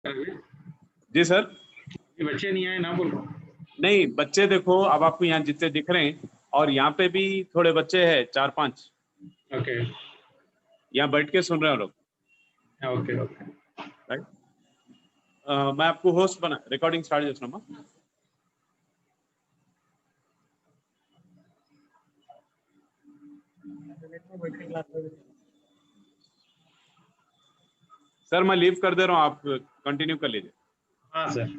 अभी जी सर। बच्चे नहीं आए ना बोलो। नहीं बच्चे देखो, अब आपको यहाँ जितने दिख रहे हैं और यहाँ पे भी थोड़े बच्चे हैं 4-5, ओके यहाँ बैठ के सुन रहे हैं लोग। Okay okay right. मैं आपको होस्ट बना, रिकॉर्डिंग स्टार्ट చేస్తున్నామా? सर मैं लीव कर दे रहा हूँ, आप कंटिन्यू कर लीजिए। हाँ सर।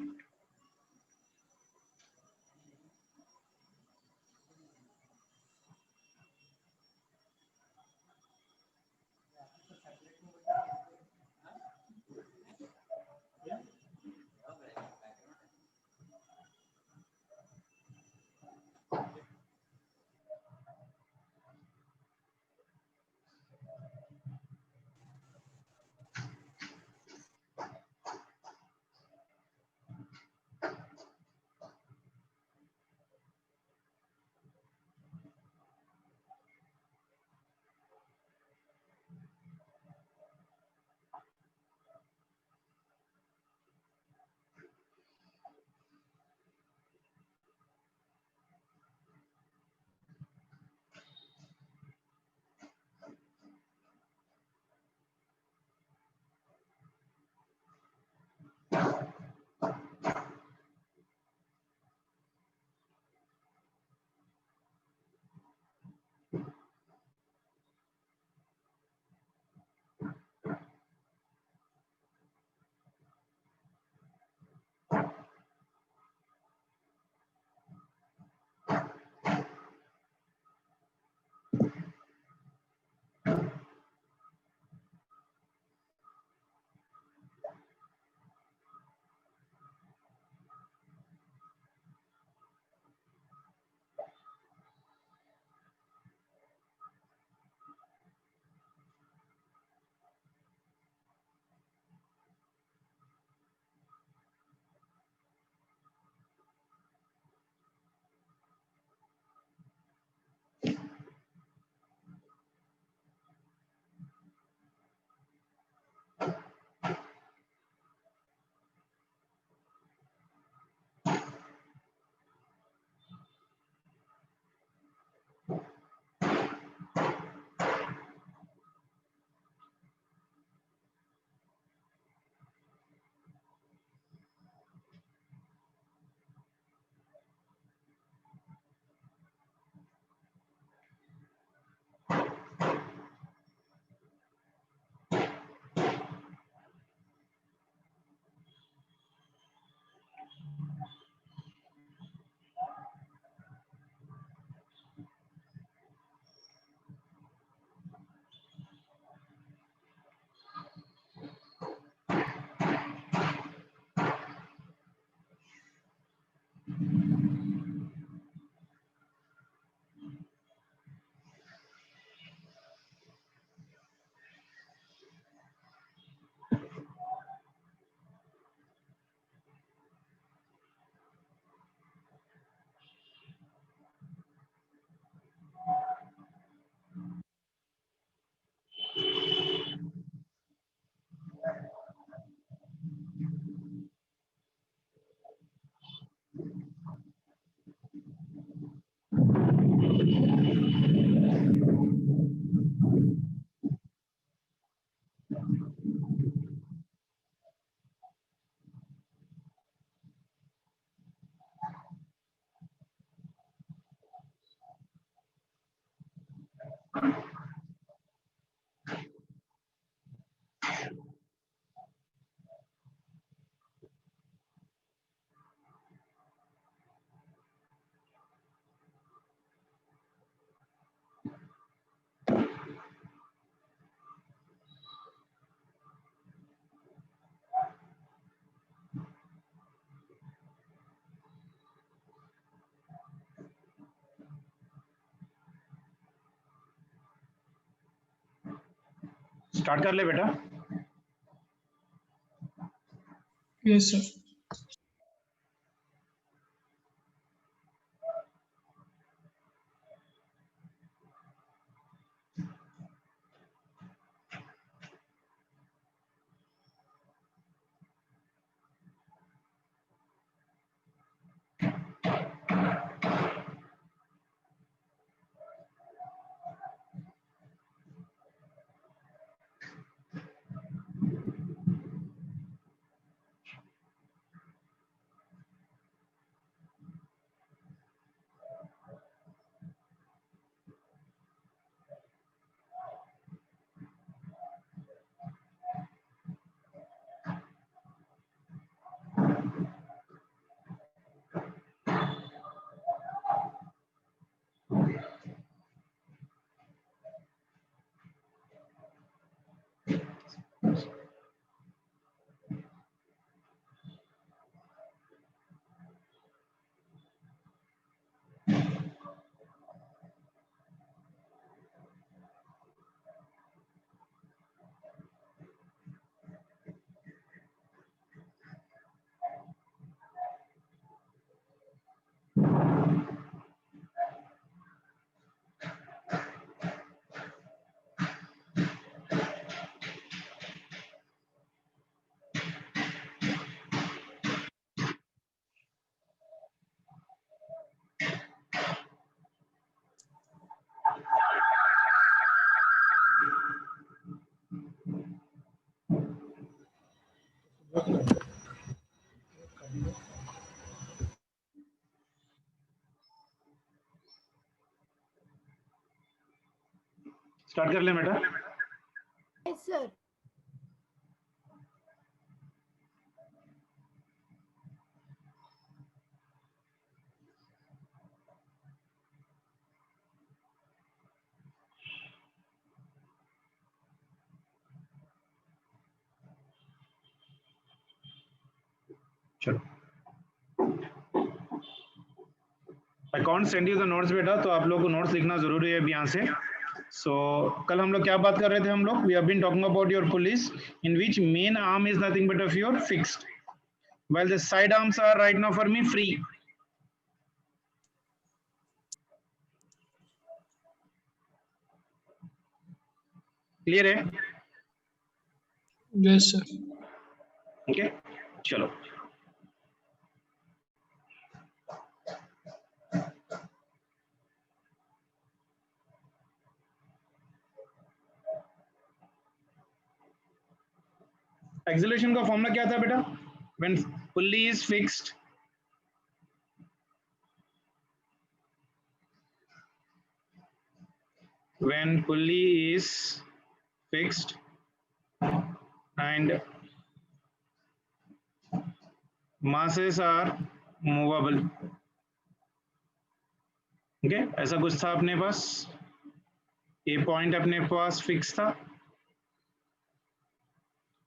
स्टार्ट कर ले बेटा। Yes sir. स्टार्ट कर ले बेटा। Yes, sir. चलो, I can't send you the notes बेटा, तो आप लोगों को नोट्स लिखना जरूरी है अभी यहाँ से। सो कल हम लोग क्या बात कर रहे थे, हम लोग we have been talking about your pulleys in which main arm is nothing but of your fixed, while the side arms are right now for me free. Clear है? Yes, sir. Okay, चलो। Acceleration का formula क्या था बेटा? When pulley is fixed, when pulley is fixed and masses are movable. Okay, ऐसा कुछ था अपने पास, ये पॉइंट अपने पास फिक्स था,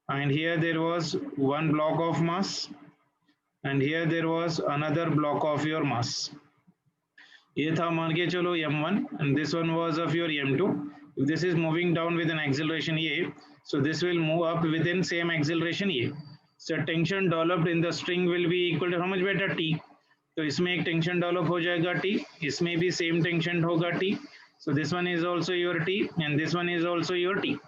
and here there was one block of mass and here there was another block of your mass. ये था मान के चलो m1 and this one was of your m2. If this is moving down with an acceleration a, so this will move up within same acceleration a. So tension developed in the string will be equal to how much बेटा t. तो इसमें एक tension develop हो जाएगा t, इसमें भी same tension होगा t. So this one is also your t and this one is also your t.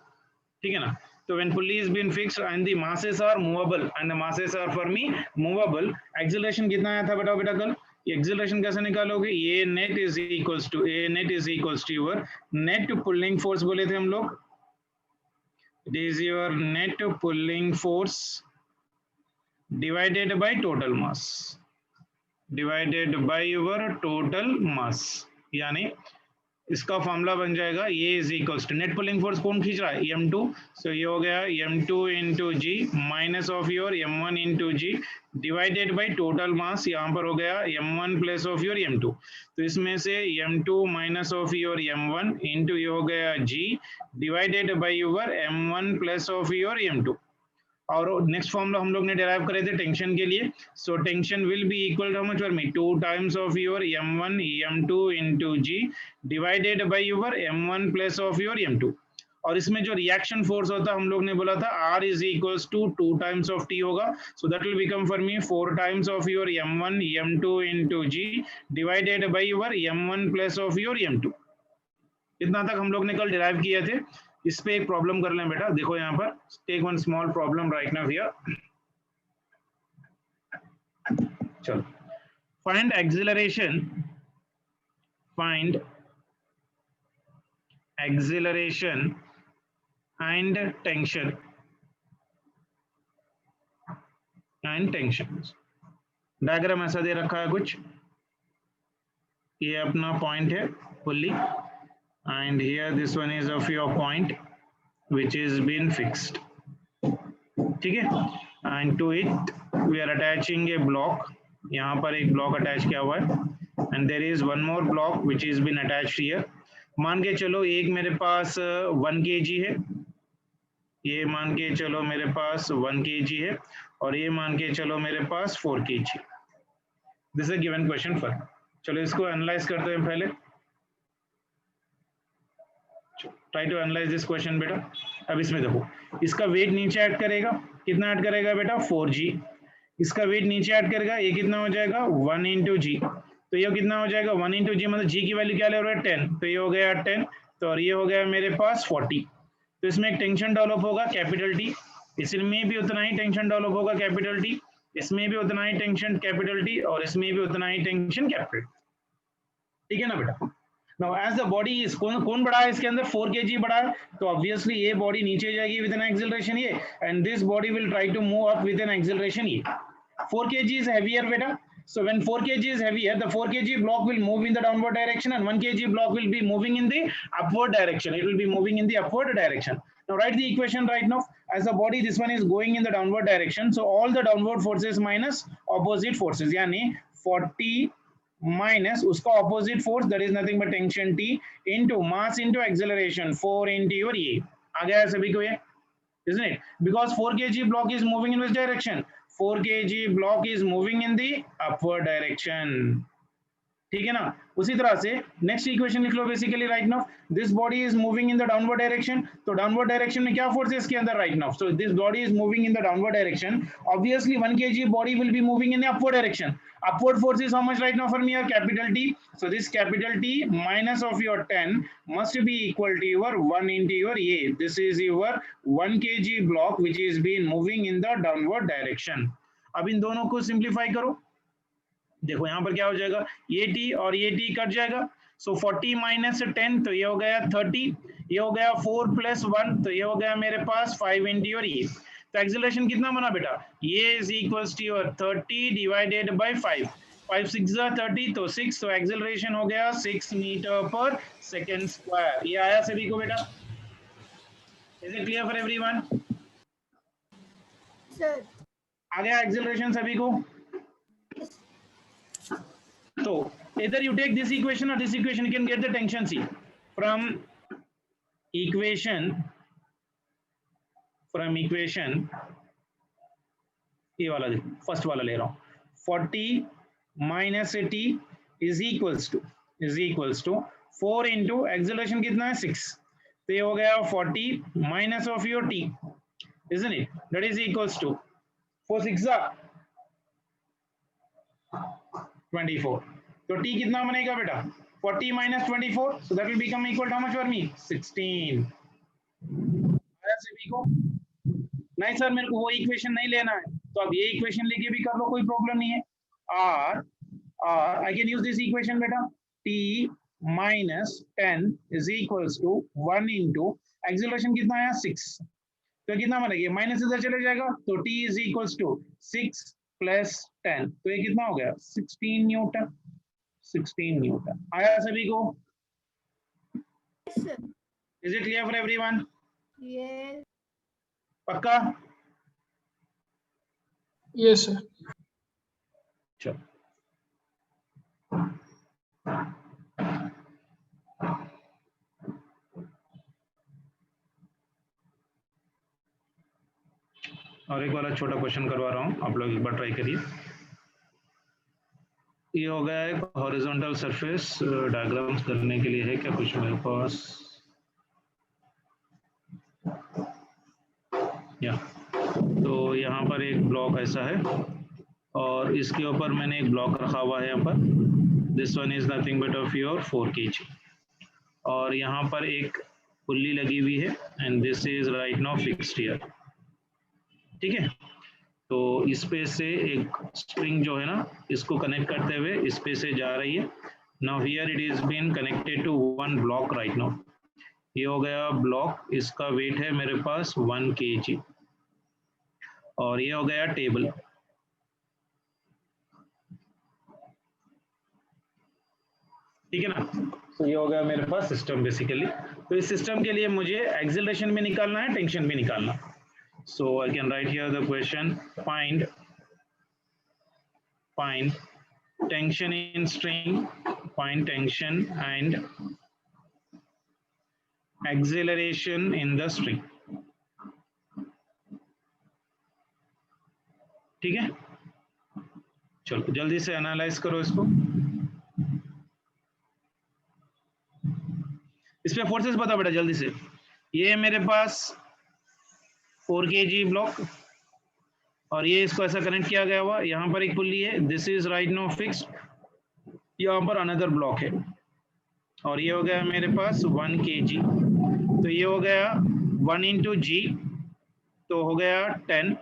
ठीक है ना? So when pulley is been fixed and the masses are movable and the masses are for me movable, acceleration कितना आया था बताओ बेटा कल? Acceleration कैसे निकालोगे? A net is equals to your net pulling force बोले थे हम लोग. It is your net pulling force divided by total mass. Divided by your total mass. यानी इसका फॉर्मूला बन जाएगा ये is equals to net pulling force कौन खींच रहा है m2, सो ये हो गया m2 into g minus of your m1 into g divided by total mass, यहाँ पर हो गया m1 plus of your m2, तो इसमें से m2 minus of your m1 into ये हो गया g divided by your m1 plus of your m2। और नेक्स्ट फॉर्मूला हम लोग ने डिराइव करे थे टेंशन के लिए, so tension will be equal too much for me 2 times of your m1 m2 into g divided by your m1 plus of your m2। और इसमें जो रिएक्शन फोर्स होता है हम लोग ने बोला था r is equals to 2 times of t होगा, so that will become for me 4 times of your m1 m2 into g divided by your m1 plus of your m2। इतना तक हम लोग ने कल डिराइव किए थे। इस पे एक प्रॉब्लम कर लें बेटा, देखो यहाँ पर take one small problem right now here. चलो, find acceleration, find acceleration and tension diagram ऐसा दे रखा है कुछ, ये अपना पॉइंट है pulley and here this one is of your point which is been fixed, ठीक है, and to it we are attaching a block, यहाँ पर एक ब्लॉक अटैच किया हुआ है and there is one more block which is been attached here। मान के चलो एक मेरे पास 1 kg है, ये मान के चलो मेरे पास 1 kg है और ये मान के चलो मेरे पास 4 kg। This is given question for, चलो इसको एनालाइज करते हैं पहले। Try to analyse this question बेटा। अब इसमें देखो, इसका वेट नीचे ऐड करेगा, कितना ऐड करेगा बेटा 4g, इसका वेट नीचे ऐड करेगा, ये कितना हो जाएगा 1 इंटू जी, तो ये कितना हो जाएगा 1 इंटू जी, मतलब g की वैल्यू क्या ले रहा है 10, तो ये हो गया 10, तो और ये हो गया मेरे पास 40। तो इसमें एक टेंशन डेवलप होगा कैपिटल टी, इसमें भी उतना ही टेंशन डेवलप होगा कैपिटल टी, इसमें भी उतना ही टेंशन कैपिटल टी और इसमें भी उतना ही टेंशन कैपिटल, ठीक है ना बेटा। Now as the body is कौन बड़ा है इसके अंदर 4 kg बड़ा है, तो ऑब्वियसली ये बॉडी नीचे जाएगी विद एन एक्सेलरेशन ये, and this body will try to move up with an acceleration ये. 4 kg is heavier beta, so when 4 kg is heavier, the 4 kg block will move in the downward direction and 1 kg block will be moving in the upward direction. It will be moving in the upward direction. Now write the equation right now. As the body, this one is going in the downward direction, so all the downward forces minus opposite forces, yani 40 minus उसका opposite force, that is nothing but tension T, into mass into acceleration 4 into your ये. आ गया है सभी को ये, isn't it? Because 4 kg block is moving in which direction? 4 kg block is moving in the upward direction. ठीक है ना. उसी तरह से नेक्स्ट इक्वेशन लिख लो basically right now. This body is moving in the downward direction, तो downward direction में क्या फोर्स है इसके अंदर right now? So this body is moving in the downward direction, obviously 1 kg body will be moving in the upward direction. Upward force is how much right now for me? Capital T. So this capital T minus of your 10 must be equal to your 1 into your A. This is your 1 kg block which is been moving in the downward direction. अब इन दोनों को simplify करो. देखो यहाँ पर क्या हो जाएगा, ये टी और ये टी कट जाएगा. सो 40 माइनस 10 तो ये हो गया 30, ये हो गया 4 प्लस 1 तो ये हो गया मेरे पास 5 इंटू और ये. तो एक्सेलरेशन कितना बना बेटा? ये is equals to your 30 divided by 5. 5 6 30 तो 6, तो एक्सेलरेशन हो गया 6 मीटर पर सेकेंड स्क्वायर. ये आया सभी को बेटा? Is it clear for everyone? Sir. आ गया एक्सेलरेशन सभी को? So either you take this equation or this equation, you can get the tension. See, from equation ये वाला देखो, फर्स्ट वाला ले रहा हूँ. 40 minus t is equals to 4 into acceleration कितना है 6, तो ये हो गया 40 minus of your t, isn't it? That is equals to 4 6 24. तो t कितना बनेगा बेटा? 40 minus 24, so that will become equal to how much for me? 16. सभी को नहीं सर मेरे को वो इक्वेशन नहीं लेना है, तो अब ये इक्वेशन लेके भी कर लो, कोई प्रॉब्लम नहीं है. I can use this equation बेटा. t minus 10 is equals to 1 into acceleration कितना आया 6, तो कितना बनेगा? माइनस इधर चले जाएगा, तो t is equals to 6 plus 10, तो ये कितना हो गया? 16 न्यूटन. 16 न्यूटन आया सभी को? Yes, sir. Is it clear for everyone? Yes. पक्का? Yes, sir. चलो और एक वाला छोटा क्वेश्चन करवा रहा हूँ, आप लोग एक बार ट्राई करिए. ये हो गया है हॉरिजॉन्टल सरफेस डायग्राम्स करने के लिए है क्या कुछ मेरे पास? या तो यहाँ पर एक ब्लॉक ऐसा है और इसके ऊपर मैंने एक ब्लॉक रखा हुआ है यहाँ पर. This one is nothing but of your 4 kg, और यहाँ पर एक पुल्ली लगी हुई है and this is right now fixed here. ठीक है, तो इस पे से एक स्प्रिंग जो है ना, इसको कनेक्ट करते हुए इस पे से जा रही है. Now here it is been connected to one block right now. ये हो गया ब्लॉक, इसका वेट है मेरे पास 1 kg, और ये हो गया टेबल. ठीक है ना. तो ये हो गया मेरे पास सिस्टम बेसिकली. तो इस सिस्टम के लिए मुझे एक्सेलरेशन भी निकालना है, टेंशन भी निकालना. So I can write here the question: find tension in string, find tension and acceleration in the string. ठीक है, चलो जल्दी से एनालाइज करो इसको. इस पे फोर्सेस बता बेटा जल्दी से. ये मेरे पास 4 kg ब्लॉक और ये इसको ऐसा कनेक्ट किया गया हुआ. यहाँ पर एक पुल्ली है, this is right now fixed. यहाँ पर अनदर ब्लॉक है और ये हो गया मेरे पास 1 kg. तो ये हो गया 1 into g, तो हो गया 10,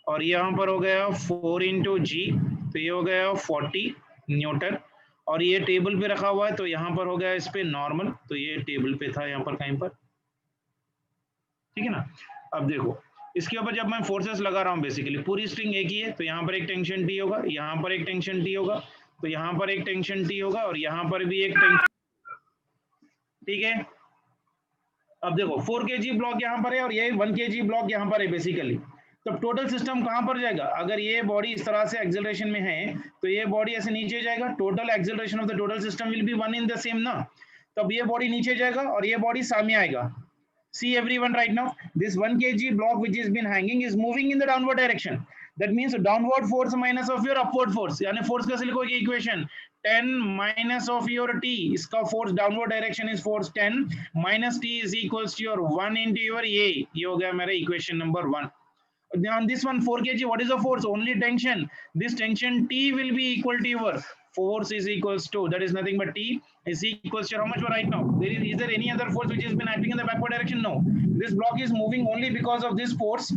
और यहाँ पर हो गया 4 into g, तो ये हो गया 40 न्यूटन, और ये टेबल पे रखा हुआ है, तो यहाँ पर हो गया इस पे नॉर्मल, तो ये टेबल पे था यहाँ पर कहीं पर, ठीक है ना। अब देखो इसके ऊपर जब मैं फोर्सेस लगा रहा हूँ, बेसिकली पूरी स्ट्रिंग एक ही है, तो यहाँ पर एक टेंशन टी होगा, यहाँ पर एक टेंशन टी होगा, तो यहाँ पर एक टेंशन टी होगा, और यहाँ पर भी एक टेंशन, ठीक है। अब देखो 4 kg ब्लॉक यहाँ पर है और ये 1 kg ब्लॉक यहाँ पर है बेसिकली, तो टोटल सिस्टम कहाँ पर जाएगा? अगर ये बॉडी इस तरह से एक्सेलरेशन में है तो ये बॉडी ऐसे नीचे जाएगा, total acceleration of the total system will be one in the same ना, तब ये बॉडी नीचे जाएगा और ये बॉडी सामने आएगा। See everyone right now, this 1 kg block which has been hanging is moving in the downward direction. That means downward force minus of your upward force, यानी force का लिखोगे equation 10 minus of your t, इसका force downward direction is force 10 minus t is equals to your 1 into your a, ये हो गया मेरा equation number 1। On this one 4 kg, what is the force? Only tension. This tension T will be equal to your force is equals to, that is nothing but T is equals to how much right now? Is there any other force which has been acting in the backward direction? No. This block is moving only because of this force.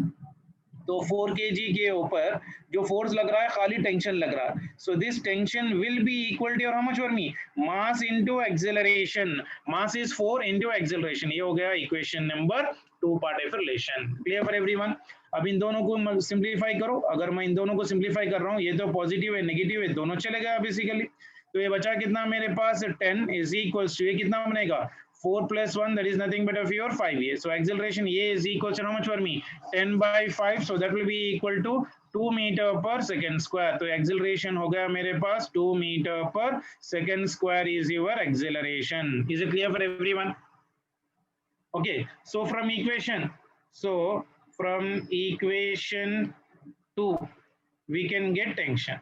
तो 4 kg के ऊपर जो force लग रहा है खाली tension लग रहा है, so this tension will be equal to how much for me? Mass into acceleration, mass is 4 into acceleration, ये हो गया equation number 2 part of relation. Clear for everyone? अब इन दोनों को सिंप्लीफाई करो, अगर मैं इन दोनों को सिंप्लीफाई कर रहा हूँ, ये तो पॉजिटिव है नेगेटिव है दोनों चले गए बेसिकली, तो ये बचा कितना मेरे पास 10 इज इक्वल्स टू, ये कितना बनेगा 4 plus 1, that is nothing but of your 5 a, so acceleration a is equal to how much for me? 10 by 5, so that will be equal to 2 meter per second square, तो acceleration हो गया मेरे पास 2 meter per second square is your acceleration। Is it clear for everyone? Okay, so from equation 2 we can get tension,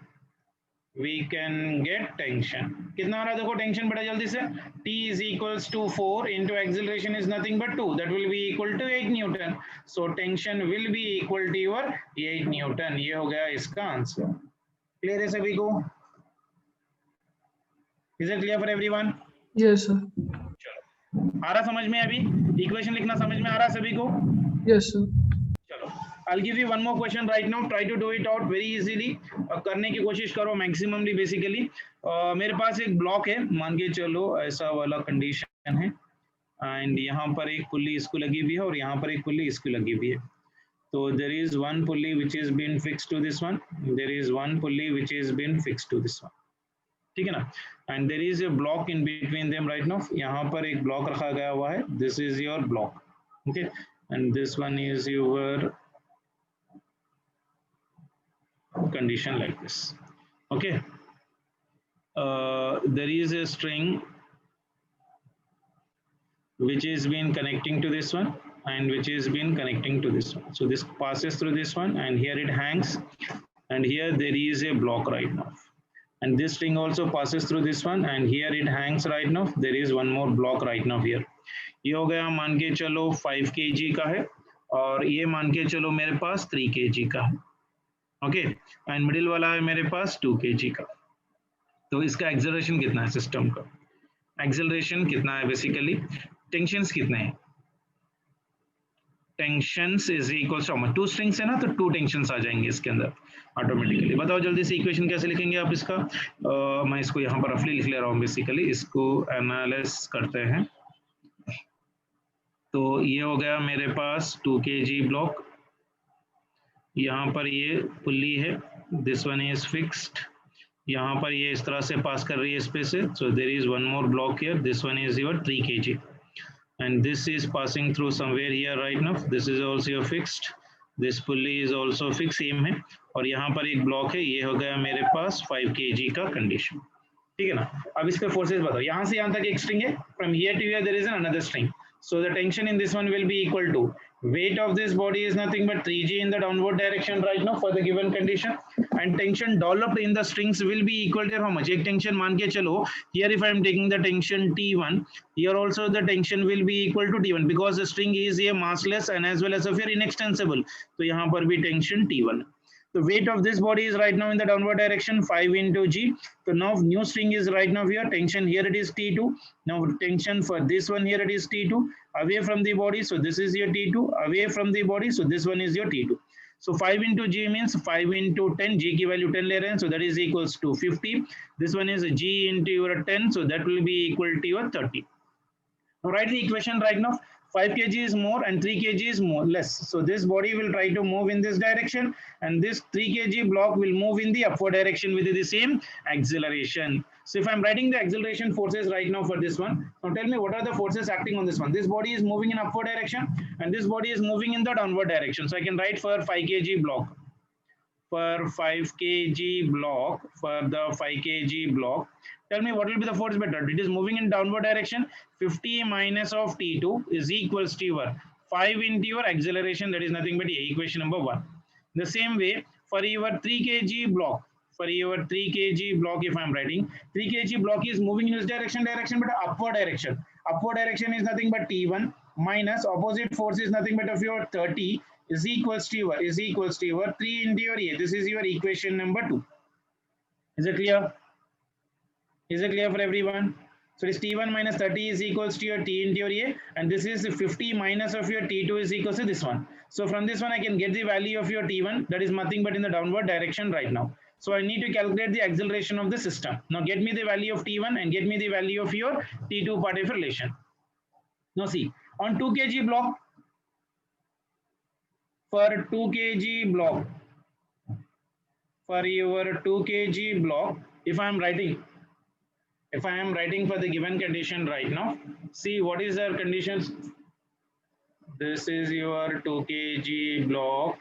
कितना आ रहा है देखो tension बड़ा जल्दी से, T is equals to 4 into acceleration is nothing but 2, that will be equal to 8 Newton, so tension will be equal to your 8 Newton, ये हो गया इसका आंसर। क्लियर है सभी को? Is it clear for everyone? Yes, sir. चलो आ रहा समझ में? अभी इक्वेशन लिखना समझ में आ रहा सभी को? Yes, sir. चलो I'll give you one more question right now, try to do it out very easily, करने की कोशिश करो मैक्सिममली बेसिकली। मेरे पास एक ब्लॉक है, मान के चलो ऐसा वाला कंडीशन है, एंड यहाँ पर एक पुल्ली इसको लगी हुई है और यहाँ पर एक पुल्ली इसको लगी हुई है, तो there is one pulley which is been fixed to this one, there is one pulley which is been fixed to this one, ठीक है ना, and there is a block in between them right now, यहाँ पर एक block रखा गया हुआ है, this is your block, okay, and this one is your condition like this, okay. There is a string which is been connecting to this one and which is been connecting to this one, so this passes through this one and here it hangs, and here there is a block right now, and this string also passes through this one and here it hangs right now, there is one more block right now here। ये हो गया मान के चलो 5 kg का है और ये मान के चलो मेरे पास 3 kg का है, ओके, एंड मिडिल वाला है मेरे पास 2 kg का। तो इसका एक्सेलरेशन कितना है सिस्टम का? एक्सेलरेशन कितना है बेसिकली? टेंशंस कितने हैं? Tensions is equal to 2 strings है ना, तो 2 टेंशंस आ जाएंगे इसके अंदर ऑटोमेटिकली। बताओ जल्दी से इक्वेशन कैसे लिखेंगे आप इसका? मैं इसको यहाँ पर रफली लिख ले रहा हूँ बेसिकली, इसको एनालाइज करते हैं। तो ये हो गया मेरे पास 2 kg ब्लॉक, यहाँ पर ये पुल्ली है, दिस वन इज फिक्स्ड, यहाँ पर ये इस तरह से पास कर रही है इस पे से, so there is one more block here, this one is your 3 kg and this is passing through somewhere here right now, this is also fixed, this pulley is also fixed, same है, और यहाँ पर एक block है, ये हो गया मेरे पास 5 kg का कंडीशन, ठीक है ना। अब इसके फोर्सेस बताओ, यहाँ से यहाँ तक एक स्ट्रिंग है, from here to here there is another string, so the tension in this one will be equal to weight of this body is nothing but 3g in the downward direction right now for the given condition, and tension developed in the strings will be equal to how much? एक tension मान के चलो, here if I am taking the tension T1, here also the tension will be equal to T1 because the string is a massless and as well as if you're inextensible, तो यहाँ पर भी tension T1। The weight of this body is right now in the downward direction 5 into g, so now new string is right now here, tension here it is T2, now tension for this one here it is T2 away from the body, so this is your T2 away from the body, so this one is your T2, So 5 into G means 5 into 10, G की value 10 ले रहे हैं, so that is equals to 50. This one is G into your 10, so that will be equal to your 30. Now write the equation right now. 5 kg is more and 3 kg is more less. So this body will try to move in this direction, and this 3 kg block will move in the upward direction with the same acceleration. So if I'm writing the acceleration forces right now for this one, now tell me what are the forces acting on this one. This body is moving in upward direction and this body is moving in the downward direction. So I can write for 5 kg block. For 5 kg block, for the 5 kg block, tell me what will be the force better. It is moving in downward direction. 50 minus of T2 is equals to your 5 into your acceleration, that is nothing but equation number 1. The same way for your 3 kg block, for your 3 kg block, if I'm writing 3 kg block is moving in this direction but upward direction. Upward direction is nothing but T1 minus opposite force is nothing but of your 30 is equals to your 3 into your A. This is your equation number 2. Is it clear? Is it clear for everyone? So this T1 minus 30 is equals to your T into your A, and this is 50 minus of your T2 is equals to this one. So from this one I can get the value of your T1, that is nothing but in the downward direction right now. So I need to calculate the acceleration of the system. Now get me the value of T1 and get me the value of your T2 part of relation. Now see, on 2 kg block, for 2 kg block, for your 2 kg block, if I am writing for the given condition right now, see what is our conditions. This is your 2 kg block.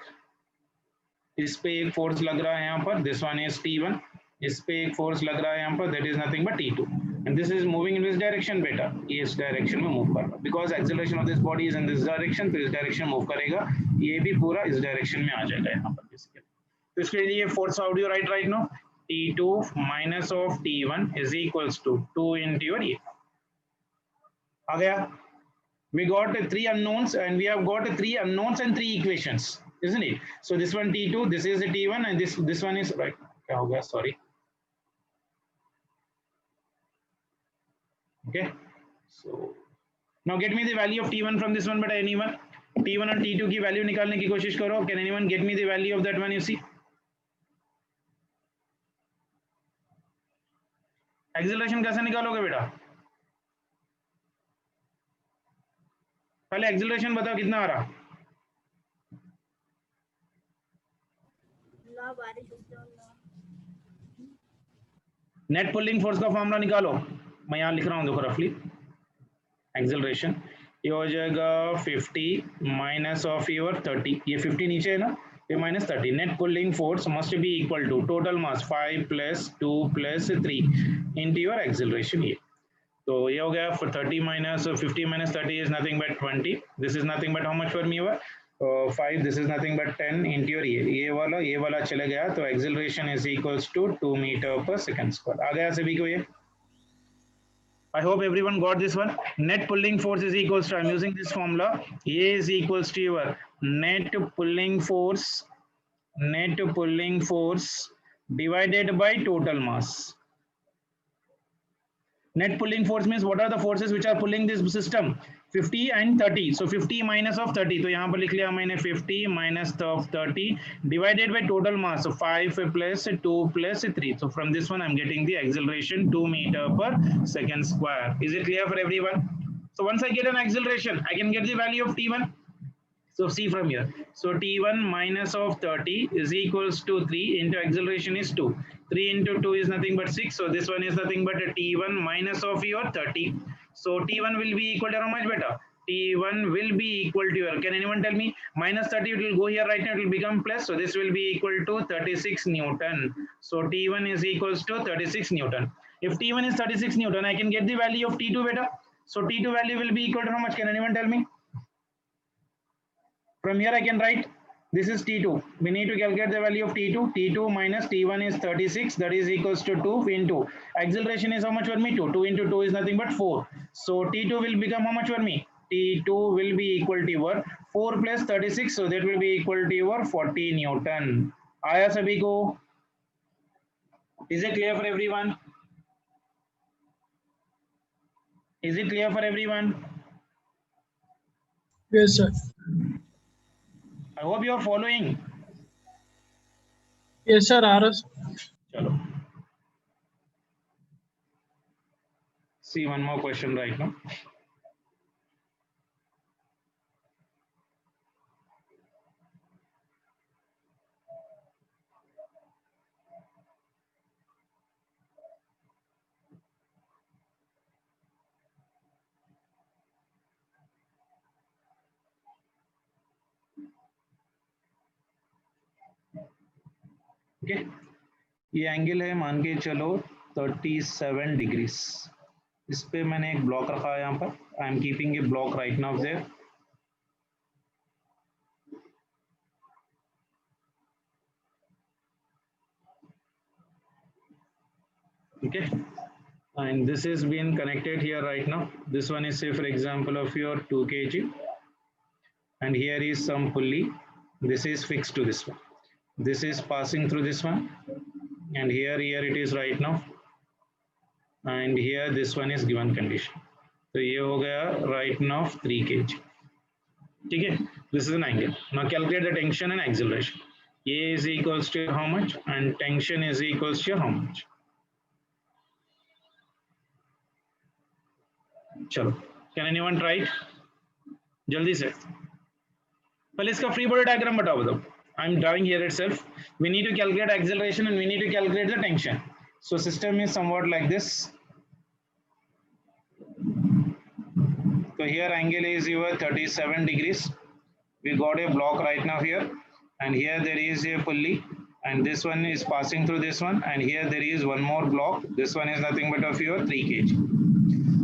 इस पे एक force लग रहा है यहाँ पर, this one is T1. इस पे एक फोर्स लग रहा है यहाँ पर, that is nothing but T2. And this is moving in this direction बेटा, ये इस डायरेक्शन में मूव कर रहा है. Because acceleration of this body is in this direction, तो इस डायरेक्शन मूव करेगा, ये भी पूरा इस डायरेक्शन में आ जाएगा यहाँ पर बेसिकली. तो इसके लिए force how do you right right now? T2 minus of T1 is equals to 2 into your A. आ गया? We got 3 unknowns and we have got 3 unknowns and 3 equations, isn't it? So this one T2, this is a T1, and this one is right. क्या हो गया? Sorry. Okay. So now get me the value of T1 from this one, but anyone T1 और T2 की value निकालने की कोशिश करो. Can anyone get me the value of that one? You see. Acceleration कैसे निकालोगे बेटा? पहले एक्सेलरेशन बताओ कितना आ रहा? नेट पुलिंग फोर्स का फॉर्मूला निकालो. मैं यहाँ लिख रहा हूँ, देखो रफली. एक्सेलरेशन ये हो जाएगा 50 माइनस ऑफ योर 30. ये 50 नीचे है ना, ये minus 30. Net pulling force must be equal to total mass 5 plus 2 plus 3 into your acceleration here. So ये हो गया for 30 minus 50 minus 30 is nothing but 20. This is nothing but how much for me हुआ? 5. This is nothing but 10 into your ये वाला चले गया, तो acceleration is equals to 2 meter per second square. आ गया सभी को ये? I hope everyone got this one. Net pulling force is equals to, I'm using this formula. A is equals to your net pulling force divided by total mass. Net pulling force means what are the forces which are pulling this system? 50 and 30. So 50 minus of 30. तो यहाँ पर लिख लिया मैंने 50 minus of 30 divided by total mass. So 5 plus 2 plus 3. So from this one I'm getting the acceleration 2 meter per second square. Is it clear for everyone? So once I get an acceleration, I can get the value of T1. So see from here. So T1 minus of 30 is equals to 3 into acceleration is 2. 3 into 2 is nothing but 6. So this one is nothing but a T1 minus of your 30. So T1 will be equal to how much better? T1 will be equal to your, can anyone tell me? Minus 30 it will go here right now, it will become plus. So this will be equal to 36 Newton. So T1 is equals to 36 Newton. If T1 is 36 Newton, I can get the value of T2 better. So T2 value will be equal to how much? Can anyone tell me? From here I can write, this is T2. We need to calculate the value of T2. T2 minus T1 is 36. That is equals to 2 into. Acceleration is how much for me? 2. 2 into 2 is nothing but 4. So T2 will become how much for me? T2 will be equal to your 4 plus 36. So that will be equal to your 40 Newton. Aaya sabhi ko? Is it clear for everyone? Is it clear for everyone? Yes, sir. I hope you are following. Yes, sir. RS. चलो, see one more question right now. Okay, ये angle है मान के चलो 37 degrees. इस पे मैंने एक ब्लॉक रखा है यहाँ पर, I am keeping a block right now there. Okay, and this is being connected here right now. This one is, say for example, of your 2 kg, and here is some pulley. This is fixed to this one. This is passing through this one, and here it is right now, and here this one is given condition. तो ये हो गया right now 3 kg. ठीक है, this is an angle. Now calculate the tension and acceleration. A is equals to how much, and tension is equals to how much. चलो, can anyone try it जल्दी से। पहले इसका फ्री बॉडी डायग्राम बताओ। I am drawing here itself. We need to calculate acceleration and we need to calculate the tension. So system is somewhat like this. So here angle is your 37 degrees. We got a block right now here, and here there is a pulley, and this one is passing through this one, and here there is one more block. This one is nothing but of your 3 kg.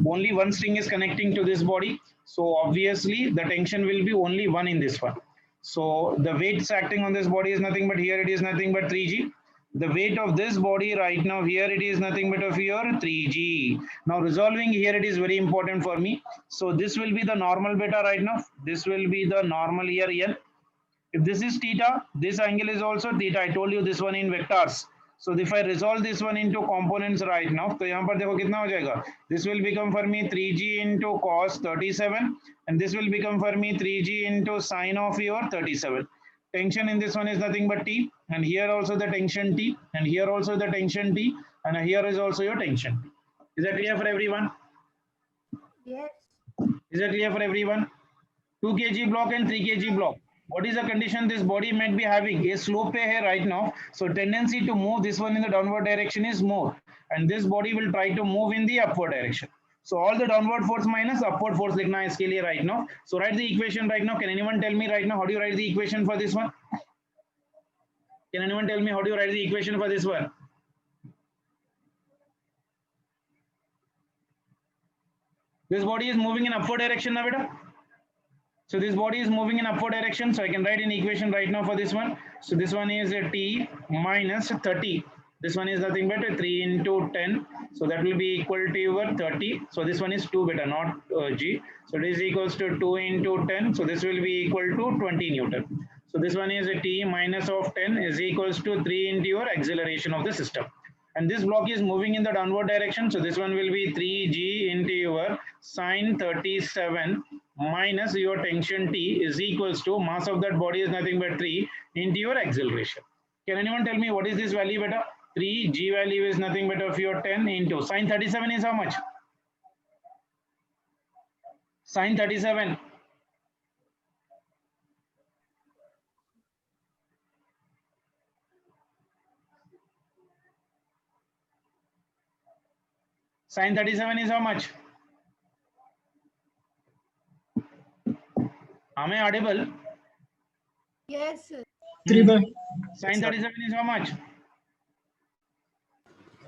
Only one string is connecting to this body, so obviously the tension will be only one in this one. So the weights acting on this body is nothing but, here it is nothing but 3g. The weight of this body right now here it is nothing but of your 3g. Now resolving here it is very important for me. So this will be the normal beta right now. This will be the normal here n. If this is theta, this angle is also theta. I told you this one in vectors. So if I resolve this one into components right now, तो यहाँ पर देखो कितना हो जाएगा. This will become for me 3g into cos 37, and this will become for me 3g into sine of your 37. Tension in this one is nothing but T, and here also the tension T, and here also the tension T, and here is also your tension. Is that clear for everyone? Yes. Is that clear for everyone? 2 kg block and 3 kg block. What is the condition this body might be having? A slope here right now, so tendency to move this one in the downward direction is more, and this body will try to move in the upward direction. So all the downward force minus upward force लिखना है इसके लिए right now. So write the equation right now. Can anyone tell me right now how do you write the equation for this one? Can anyone tell me how do you write the equation for this one? This body is moving in upward direction now, beta. So this body is moving in upward direction. So I can write an equation right now for this one. So this one is a T minus 30. This one is nothing but a 3 into 10. So that will be equal to your 30. So this one is 2 beta, not G. So this is equals to 2 into 10. So this will be equal to 20 Newton. So this one is a T minus of 10 is equals to 3 into your acceleration of the system. And this block is moving in the downward direction. So this one will be 3g into your sine 37 minus your tension T is equals to mass of that body is nothing but 3 into your acceleration. Can anyone tell me what is this value beta? 3 g value is nothing but of your 10 into sine 37 is how much? Sine 37. Sine 37 is how much? Am I audible? Yes, sir. 3 by. Sine 37 is how much?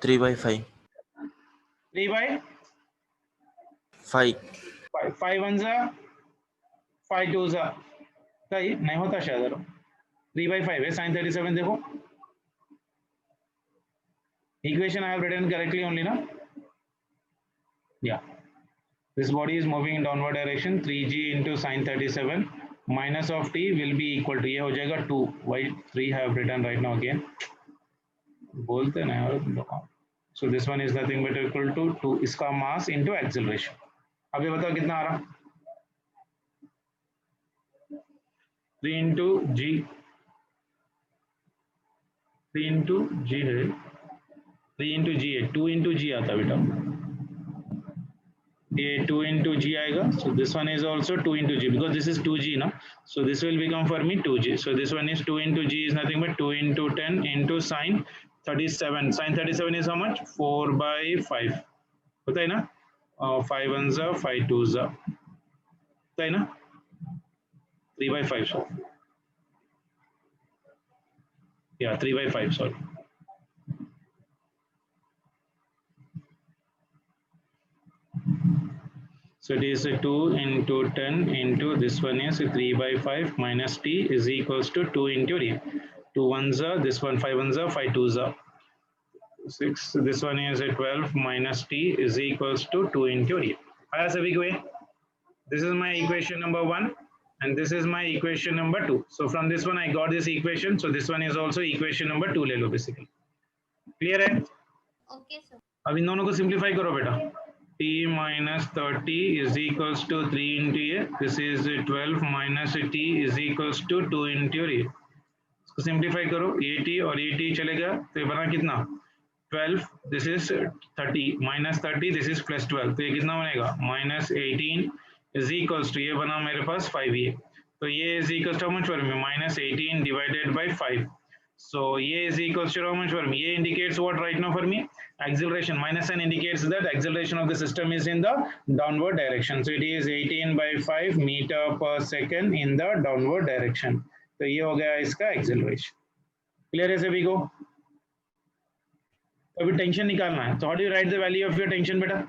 3 by 5. 3 by 5. 5 ones are 5 twos are सही नहीं होता शायद 3 by 5 है sin 37 देखो equation I have written correctly only ना yeah this body is moving in downward direction 3g into sin 37 minus of t will be equal to ये हो जाएगा 2 why 3 have written right now again बोलते ना यार तुम लोग so this one is nothing but equal to 2 इसका mass into acceleration अभी बताओ कितना आ रहा 3 into g 3 इंटू जी है, 3 इंटू जी है, 2 इंटू जी आता बेटा, ये 2 into g आएगा. So this one is also 2 into g because this is 2g now. So this will become for me 2g. So this one is 2 into g is nothing but 2 into 10 into sine 37. Sine 37 is how much? 4 by 5. होता है ना? 5 ones are 5 twos are. होता है ना? 3 by 5 sorry. Yeah, 3 by 5 sorry. So it is 2 into 10 into this one is 3 by 5 minus t is equals to 2 into d. 2 ones are this one, 5 ones are 5 twos are 6. This one is a 12 minus t is equals to 2 into d. आया सभी को ये? This is my equation number 1 and this is my equation number 2. So from this one I got this equation. So this one is also equation number 2 ले लो basically. Clear है? Okay, sir. अब इन दोनों को सिंप्लीफाई करो बेटा. t minus 30 is equals to 3 into a. This is 12 minus t is equals to 2 into a. इसको simplify करो. ये t और ये t चलेगा तो ये बना कितना? 12. This is 30 minus 30. This is plus 12. तो ये कितना बनेगा? Minus 18 is equals to ये बना मेरे पास 5a. तो ये is equals to how much for me? Minus 18 divided by 5. So A is equals to how much for me? A indicates what right now for me? Acceleration. Minus sign indicates that acceleration of the system is in the downward direction. So it is 18 by 5 meter per second in the downward direction. तो ये हो गया इसका acceleration. Clear है सभी को? तो अभी टेंशन निकालना है. So how do you write the value of your tension बेटा?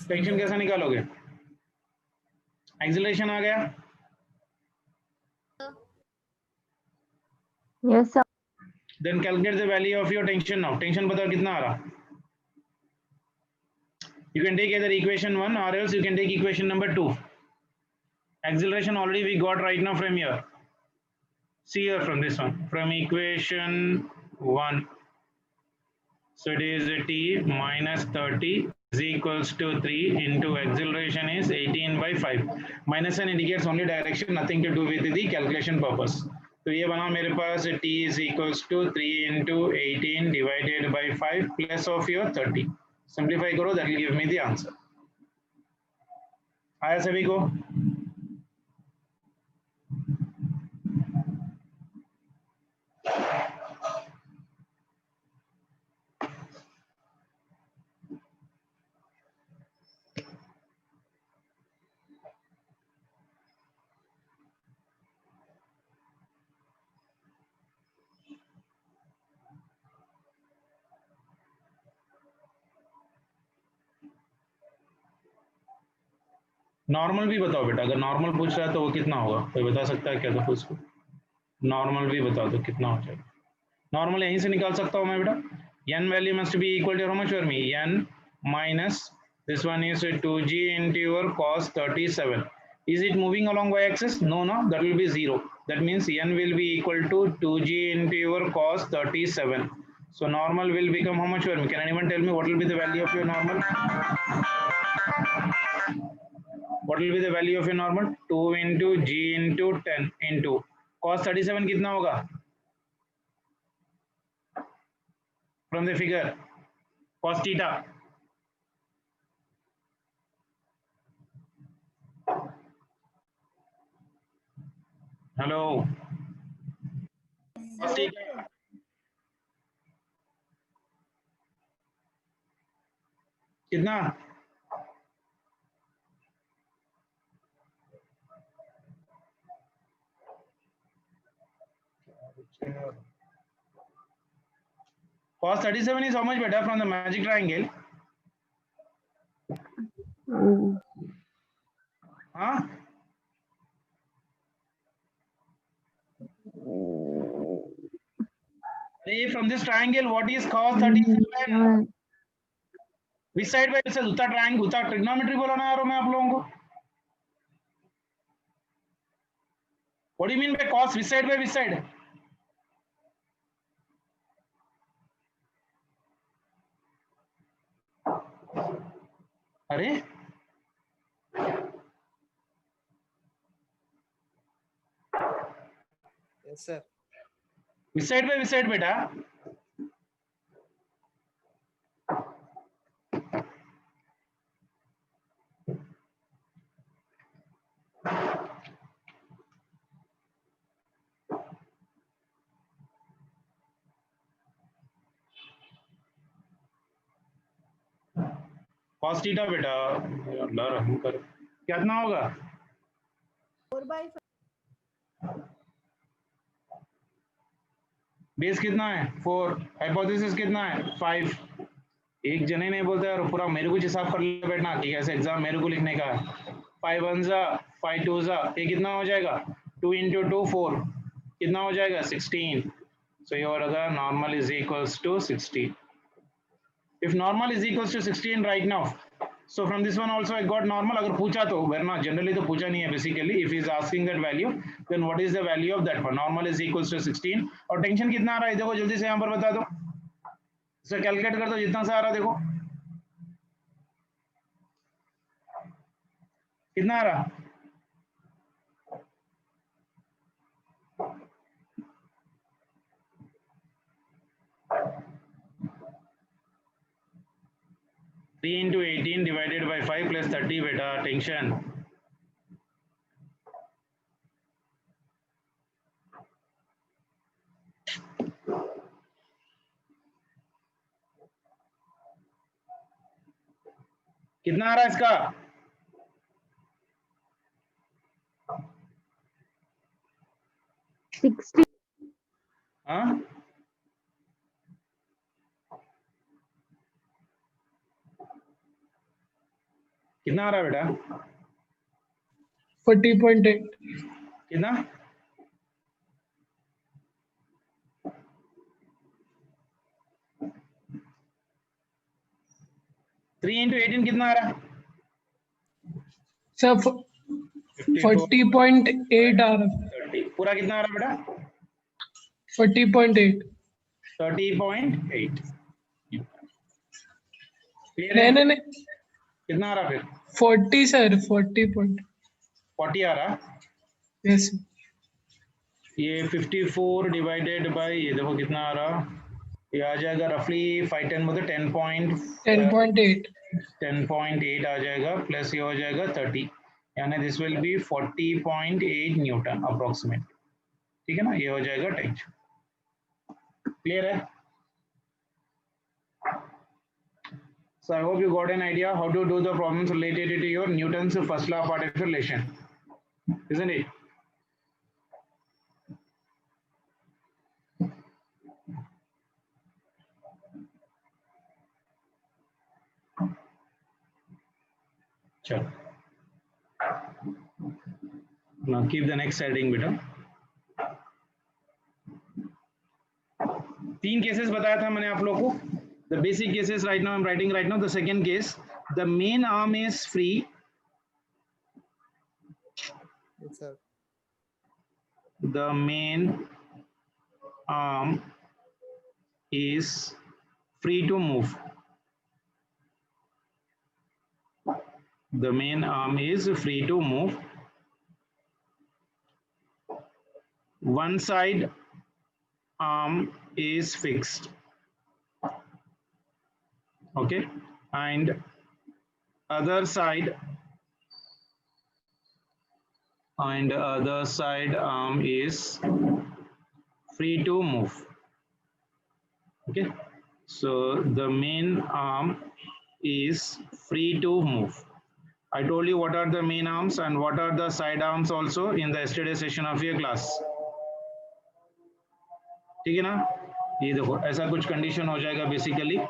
टेंशन कैसा निकालोगे? Acceleration आ गया? Yes, sir. Then calculate the value of your tension now. Tension बताओ कितना आ रहा? You can take either equation 1 or else you can take equation number 2. Acceleration already we got right now from here. See here from this one. From equation 1. So it is t minus 30 is equals to 3 into acceleration is 18 by 5. Minus sign indicates only direction, nothing to do with the calculation purpose. तो ये बना मेरे पास t is equals to 3 into 18 divided by 5 plus of your 30. Simplify करो, that will give me the answer. आया सभी को? Normal भी बताओ बेटा, अगर नॉर्मल पूछ रहा है तो वो कितना होगा? कोई बता सकता है क्या? तो उसको नॉर्मल भी बता दो कितना हो जाएगा. नॉर्मल यहीं से निकाल सकता हूँ मैं बेटा. n value must be equal to how much for me? n minus this one is 2g into your cos 37. Is it moving along y axis? No, no, that will be 0. That means n will be equal to 2g into your cos 37. So normal will become how much for me? Can anyone tell me what will be the value of your normal? What will be the value of your normal? 2 into g into 10 into cos 37 कितना होगा? From the figure cos theta. Hello. Cos theta. कितना? Cos 37 is how much better from the magic triangle? Huh? Hey, from this triangle, what is cos 37? Which side by which side? उतना triangle, उतना trigonometry बोला ना यारो मैं आप लोगों को. What do you mean by cos? Which side by which side? अरे यस सर। विच साइड बेटा? cos थीटा बेटा, अल्लाह रहम कर, कितना होगा? 4/5 बेस कितना है? 4, हाइपोथेसिस कितना है? 5। एक जने नहीं बोलता यार, पूरा मेरे को हिसाब कर ले बैठना कि ऐसे एग्जाम मेरे को लिखने का है। 5 1 जा 5 2 जा, ये कितना हो जाएगा? 2 into 2 4, कितना हो जाएगा? 16। सो ये होगा normal is equals to 16। If normal is equals to 16 right now, so from this one also I got normal. अगर पूछा तो, वरना generally तो पूछा नहीं है basically. If he is asking that value, then what is the value of that one? Normal is equals to 16. और tension कितना आ रहा है देखो जल्दी से यहाँ पर बता दो, इसे कैलकुलेट कर दो जितना सा आ रहा है देखो कितना आ रहा? Three into 18 divided by 5 plus 30 बेटा, टेंशन कितना आ रहा है इसका? हाँ कितना आ रहा है बेटा? 40.8 कितना? थ्री इंटू 18 कितना आ रहा है? सर 40.8 आ रहा है। 30 पूरा कितना आ रहा है बेटा? 40.8 30.8। क्लियर नहीं है? नहीं नहीं कितना आ रहा फिर? 40 सर 40. 40 आ रहा। यस ये 54 डिवाइडेड बाय ये देखो कितना आ रहा, ये आ जाएगा रफली 5 10 मतलब 10.8 10.8 आ जाएगा, प्लस ये हो जाएगा 30, यानी this will B 40.8 Newton approximate. ठीक है ना, ये हो जाएगा टेंशन। क्लियर है? So I hope you got an idea how to do the problems related to your Newton's first law of particle relation, isn't it? Chalo. Now keep the next heading beta. 3 cases बताया था मैंने आप लोगों को. The basic cases right now I'm writing right now. The second case, the main arm is free. Yes sir. The main arm is free to move. The main arm is free to move. One side arm is fixed. Okay, and other side arm is free to move. Okay, so the main arm is free to move. I told you what are the main arms and what are the side arms also in the yesterday session of your class. ठीक है ना, ये देखो ऐसा कुछ condition हो जाएगा basically.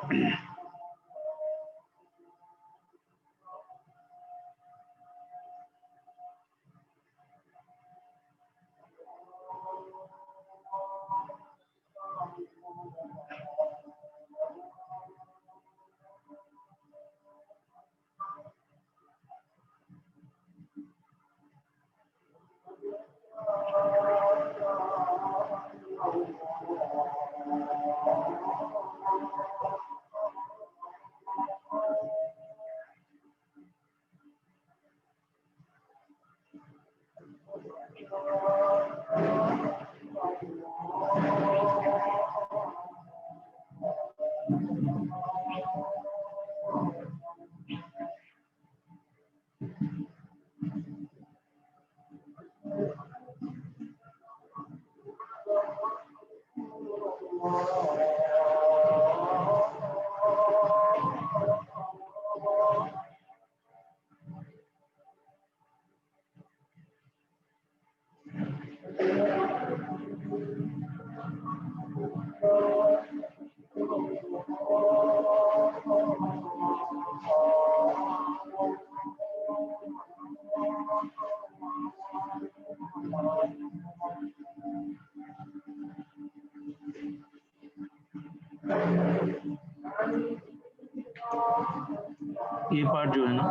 ये पार्ट जो है ना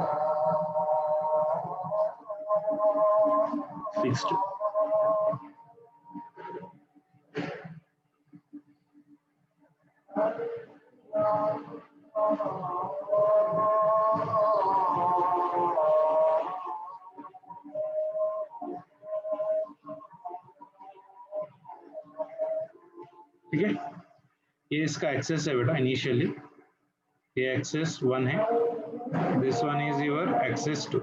फिक्स्ड, ठीक है। ये इसका एक्सेस है बेटा इनिशियली, ये एक्सेस 1 है, this one is your axis 2।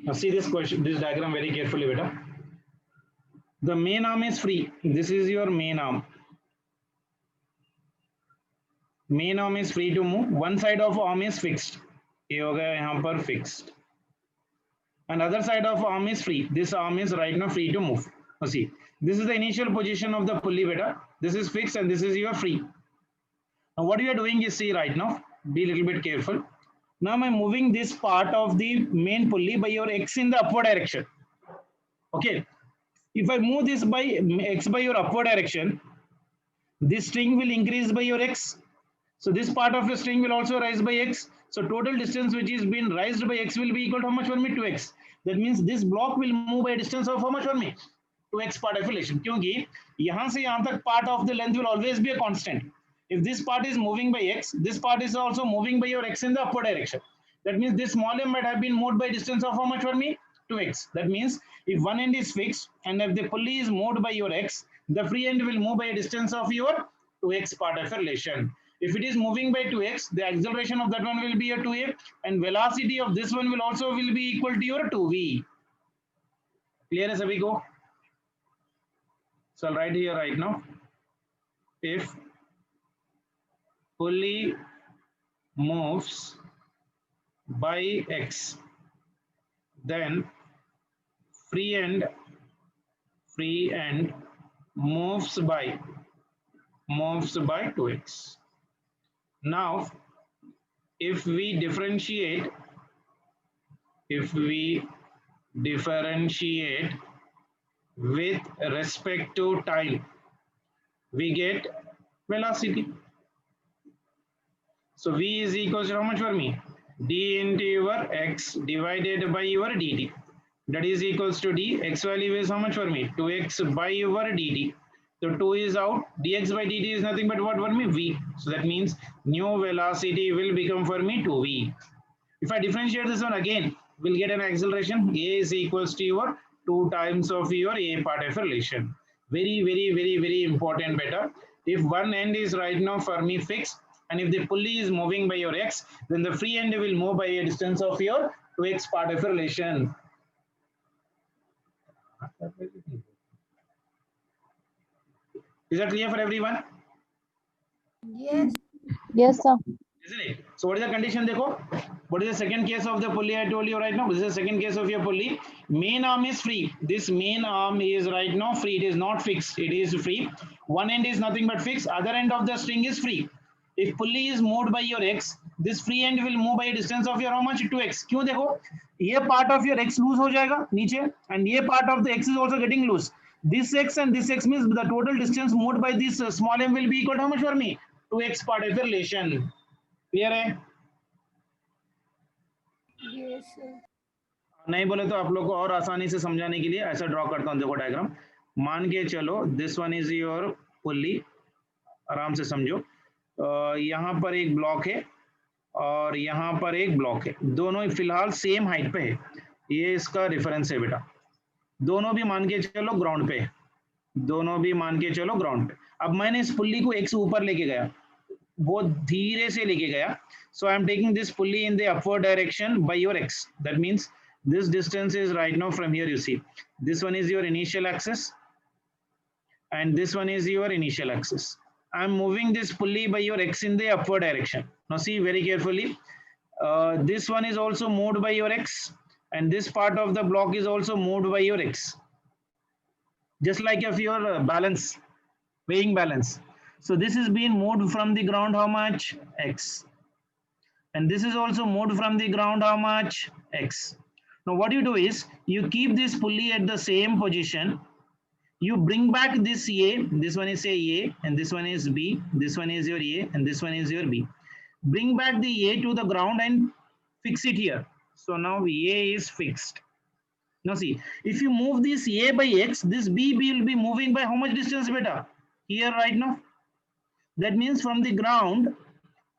Now see this question, this diagram very carefully, beta. The main arm is free. This is your main arm. Main arm is free to move. One side of arm is fixed. ये हो गया यहाँ पर fixed. And other side of arm is free. This arm is right now free to move. Now see, this is the initial position of the pulley, beta. This is fixed and this is your free. Now what you are doing is, see right now, be a little bit careful. Now I'm moving this part of the main pulley by your x in the upward direction. Okay. If I move this by x by your upward direction, this string will increase by your x. So this part of the string will also rise by x. So total distance which is being raised by x will be equal to how much for me? 2x. That means this block will move by a distance of how much for me? 2x part of relation. क्योंकि यहाँ से यहाँ तक part of the length will always be a constant. If this part is moving by x, this part is also moving by your x in the upward direction. That means this small m might have been moved by distance of how much for me? 2x. That means if one end is fixed and if the pulley is moved by your x, the free end will move by a distance of your 2x part of a relation. If it is moving by 2x, the acceleration of that one will be a 2a and velocity of this one will also will be equal to your 2v. Clear है सभी को? So I'll write here right now. If pulley moves by x, then free end moves by 2x. Now if we differentiate with respect to time, we get velocity. So v is equals to how much for me? D into your x divided by your dt. That is equals to d. X value is how much for me? 2x by your dt. So 2 is out. Dx by dt is nothing but what for me? V. So that means new velocity will become for me 2v. If I differentiate this one again, we'll get an acceleration. A is equals to your 2 times of your a part of relation. Very important beta. If one end is right now for me fixed, and if the pulley is moving by your x, then the free end will move by a distance of your 2x part of a relation. Is that clear for everyone? Yes. Yes, sir. Isn't it? So what is the condition? देखो, What is the second case of the pulley? I told you right now. This is the second case of your pulley. Main arm is free. This main arm is right now free. It is not fixed. It is free. One end is nothing but fixed. Other end of the string is free. If pulley is moved by your x, this free end will move by a distance of your how much? 2x. क्यों देखो? ये part of your x loose हो जाएगा नीचे, and ये part of the x is also getting loose. This x and this x means the total distance moved by this small m will be equal to how much for me? 2x part of the relation. Clear है? Yes, sir. नहीं बोले तो आप लोग को और आसानी से समझाने के लिए ऐसा ड्रॉ करता हूं. देखो डायग्राम मान के चलो, this one is your pulley. आराम से समझो. यहाँ पर एक ब्लॉक है और यहाँ पर एक ब्लॉक है. दोनों फिलहाल सेम हाइट पे है. ये इसका रेफरेंस है बेटा. दोनों भी मान के चलो ग्राउंड पे है. दोनों भी मान के चलो ग्राउंड पे. अब मैंने इस पुल्ली को x ऊपर लेके गया, बहुत धीरे से लेके गया. So I am taking this pulley in the upward direction by your x. That means this distance is right now from here. You see, this one is your initial axis, and this one is your initial axis. I am moving this pulley by your x in the upward direction. Now see very carefully. This one is also moved by your x, and this part of the block is also moved by your x. Just like if your balance, weighing balance. So this is being moved from the ground how much? X. And this is also moved from the ground how much? X. Now what you do is, you keep this pulley at the same position. You bring back this A, this one is say A, and this one is B, this one is your A, and this one is your B. Bring back the A to the ground and fix it here. So now A is fixed. Now see, if you move this A by X, this B will be moving by how much distance, beta? Here right now. That means from the ground,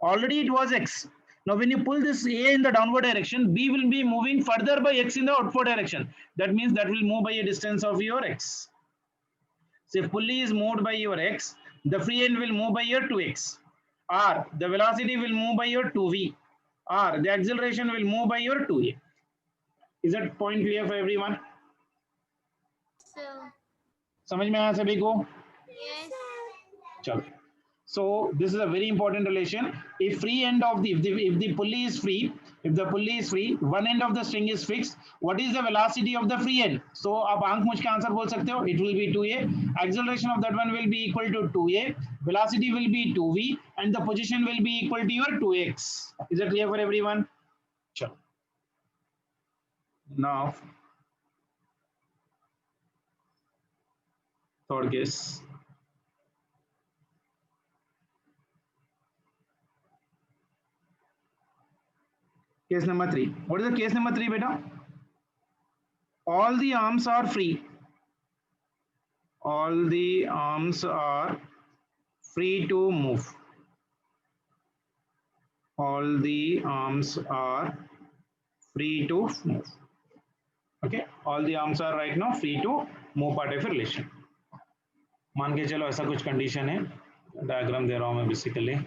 already it was X. Now when you pull this A in the downward direction, B will be moving further by X in the upward direction. That means that will move by a distance of your X. So if pulley is moved by your X, the free end will move by your 2X. R, the velocity will move by your 2V. R, the acceleration will move by your 2A. Is that point clear for everyone? Sir. समझ में आया सभी को? Yes. चलो. So this is a very important relation. If free end of the if the pulley is free, if the pulley is free, one end of the string is fixed. What is the velocity of the free end? So आप आंख मूंझ के answer बोल सकते हो. It will be 2a. Acceleration of that one will be equal to 2a. Velocity will be 2v, and the position will be equal to your 2x. Is that clear for everyone? Sure. Now, third case. Case number 3. What is the case number 3, beta? All the arms are free. All the arms are free to move. All the arms are free to move. Okay, all the arms are right now free to move part of a relation. मान के चलो ऐसा कुछ condition है. Diagram दे रहा हूं मैं basically.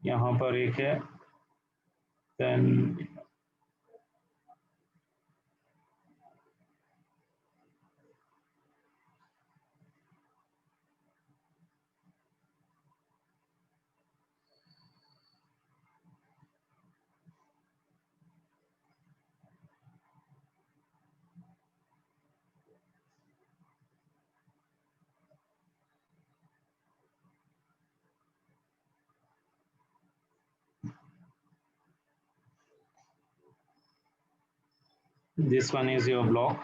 यहाँ पर एक है. Then this one is your block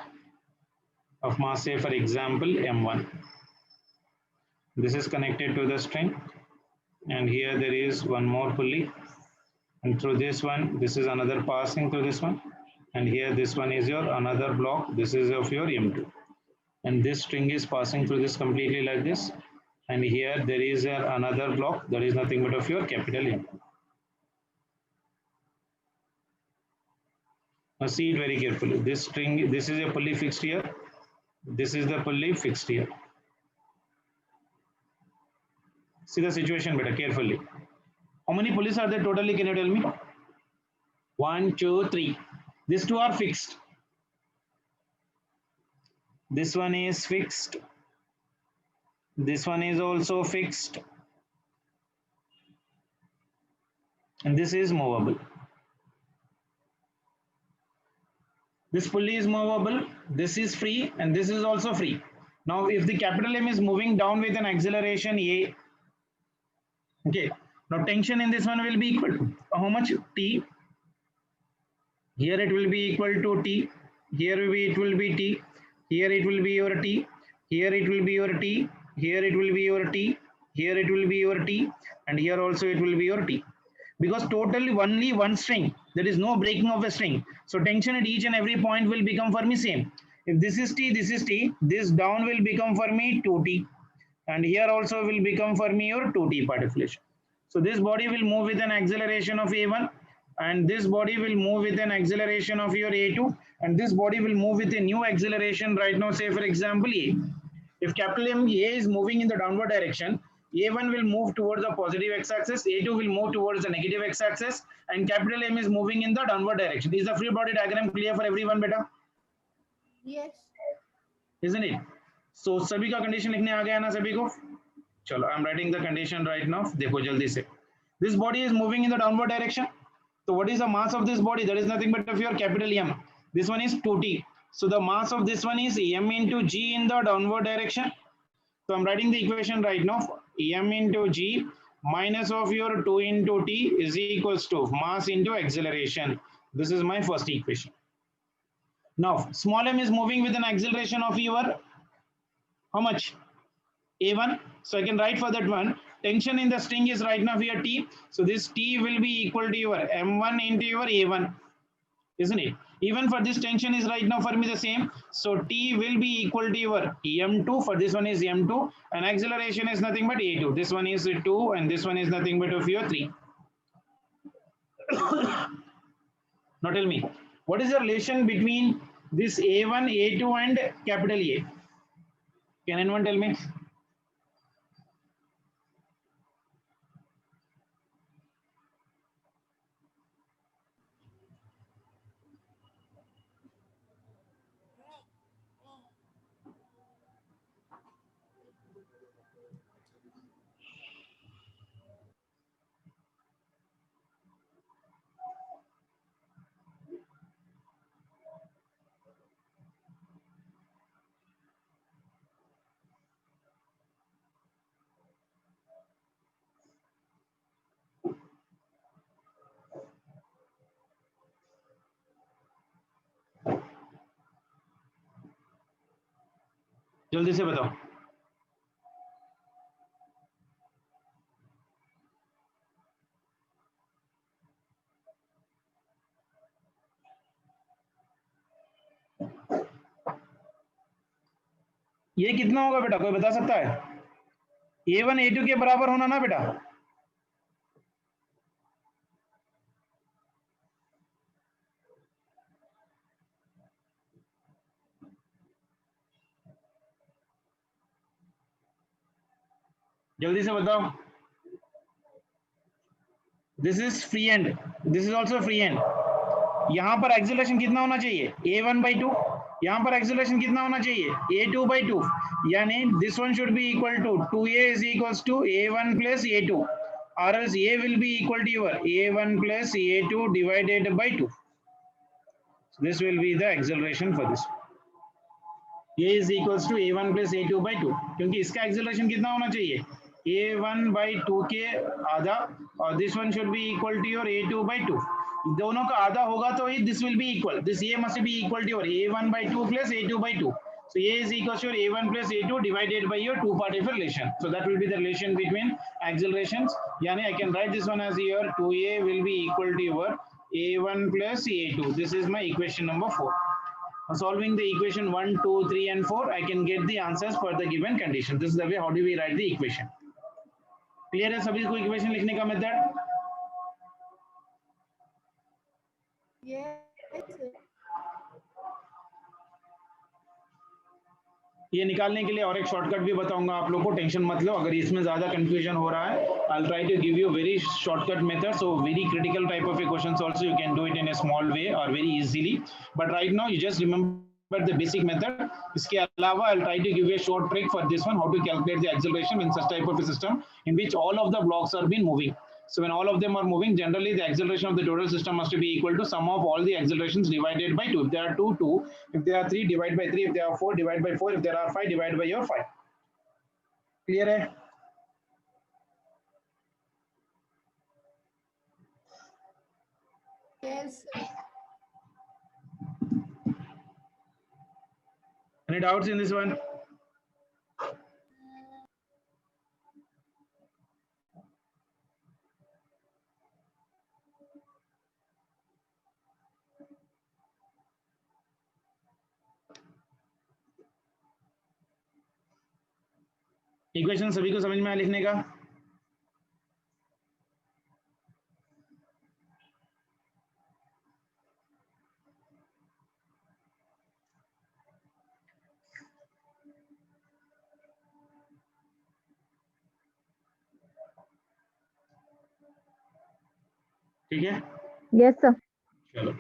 of mass, say for example m1. This is connected to the string, and here there is one more pulley, and through this one, this is another passing through this one, and here this one is your another block. This is of your m2, and this string is passing through this completely like this, and here there is another block that is nothing but of your capital M. Now see it very carefully. This string, this is a pulley fixed here. This is the pulley fixed here. See the situation better carefully. How many pulleys are there totally? Can you tell me? 1, 2, 3. These two are fixed. This one is fixed. This one is also fixed. And this is movable. This pulley is movable, this is free, and this is also free. Now, if the capital M is moving down with an acceleration A, okay, now tension in this one will be equal to how much? T. Here it will be equal to T. Here it will be T. Here it will be your T. Here it will be your T. Here it will be your T. Here it will be your T. And here also it will be your T. Because totally only one string, there is no breaking of a string. So tension at each and every point will become for me same. If this is T, this is T, this down will become for me 2T. And here also will become for me your 2T part deflation. So this body will move with an acceleration of A1, and this body will move with an acceleration of your A2, and this body will move with a new acceleration right now, say for example A. If capital M, A is moving in the downward direction, A1 will move towards the positive x-axis, A2 will move towards the negative x-axis, and capital M is moving in the downward direction. Is the free body diagram clear for everyone, beta? Yes. Isn't it? So सभी का condition लिखने आ गया ना सभी को? चलो, I'm writing the condition right now. देखो जल्दी से. This body is moving in the downward direction. So what is the mass of this body? That is nothing but of your capital M. This one is 2T. So the mass of this one is M into G in the downward direction. So I'm writing the equation right now. M into G minus of your 2 into T is equals to mass into acceleration. This is my first equation. Now small m is moving with an acceleration of your how much? A1. So I can write for that one. Tension in the string is right now here T. So this T will be equal to your M1 into your A1. Isn't it? Even for this tension is right now for me the same. So T will be equal to your M2. For this one is M2. And acceleration is nothing but A2. This one is 2 and this one is nothing but of your 3. Now tell me, what is the relation between this A1, A2 and capital A? Can anyone tell me? जल्दी से बताओ. ये कितना होगा बेटा, कोई बता सकता है? A1 A2 के बराबर होना ना बेटा. जल्दी से बताओ. This is free and, this is also free and. यहां पर एक्सेलरेशन कितना होना चाहिए? A1/2. यहां पर एक्सेलरेशन कितना होना चाहिए? A2/2. यानी this one should be equal to 2A is equals to A1 plus A2, or else A will be equal to your A1 plus A2 divided by 2. So this will be the acceleration for this. A is equals to A1 plus A2 by 2. क्योंकि इसका acceleration कितना होना चाहिए? A1/2 के आधा, और this one should be equal to your A2/2. दोनों का आधा होगा तो this will be equal, this A must be equal to your A1/2 plus A2/2. So A is equals to your A1 plus A2 divided by your two part of relation. So that will be the relation between accelerations. Yani I can write this one as your 2A will be equal to your A1 plus A2. This is my equation number 4. Solving the equation 1, 2, 3 and 4, I can get the answers for the given condition. This is the way how do we write the equation. Clear है सभी को equation लिखने का method? Yes. ये निकालने के लिए और एक शॉर्टकट भी बताऊंगा आप लोगों को, टेंशन मत लो अगर इसमें ज्यादा कंफ्यूजन हो रहा है. I will try to give you very shortcut method. So very critical type of questions also you can do it in a small way और very easily, but right now you just remember the basic method. इसके अलावा I will try to give you a short trick for this one, how to calculate the acceleration in such type of system in which all of the blocks are been moving. So when all of them are moving, generally the acceleration of the total system must be equal to sum of all the accelerations divided by 2. If there are 2, 2. If there are 3, divide by 3. If there are 4, divide by 4. If there are 5, divide by your 5. Clear hai? Yes, sir. Any doubts in this one? Equation सभी को समझ में आया लिखने का? ठीक है? Yes, sir. चलो,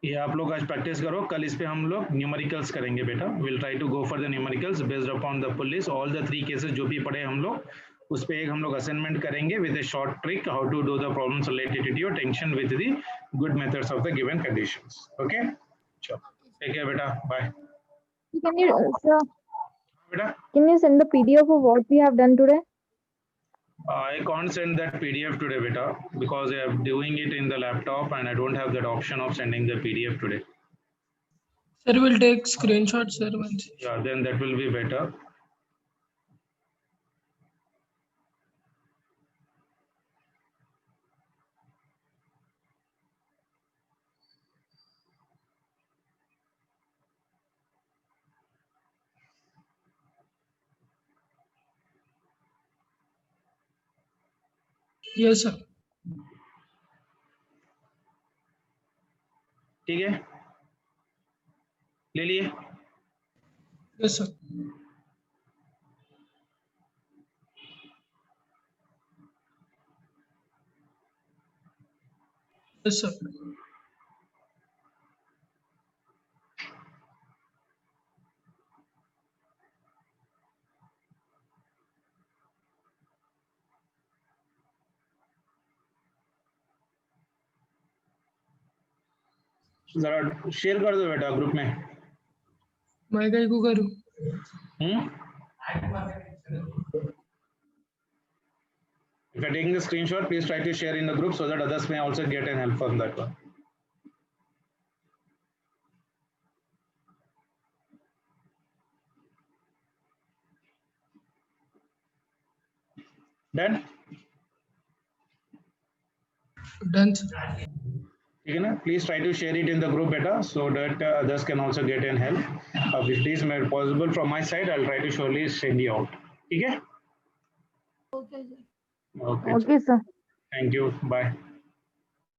ये आप लोग आज प्रैक्टिस करो, कल इस पे हम लोग न्यूमेरिकल्स करेंगे बेटा. Will try to go for the numericals based upon the pulleys. All the 3 cases जो भी पढ़े हम लोग, उस पे एक हम लोग असाइनमेंट करेंगे with a short trick how to do the problems related to your tension with the good methods of the given conditions. Okay, चलो ठीक है बेटा, बाय Can you, sir, बेटा. can you send the PDF of what we have done today? I can't send that PDF today beta because I am doing it in the laptop and I don't have that option of sending the PDF today. Sir, we'll take screenshots, sir. Once. Yeah, then that will be better. Yes, sir. ठीक है, ले लिए. Yes, sir. Yes, sir. जरा share कर दो बेटा group में. मैं कहीं को करूँ? If you're taking the screenshot, please try to share in the group so that others may also get an help from that one. Done? Done, sir. ठीक है ना? Please try to share it in the group beta so that others can also get an help. If it is made possible from my side, I'll try to surely send you out. ठीक है? Okay, sir. Okay. Okay, sir. Thank you. Bye.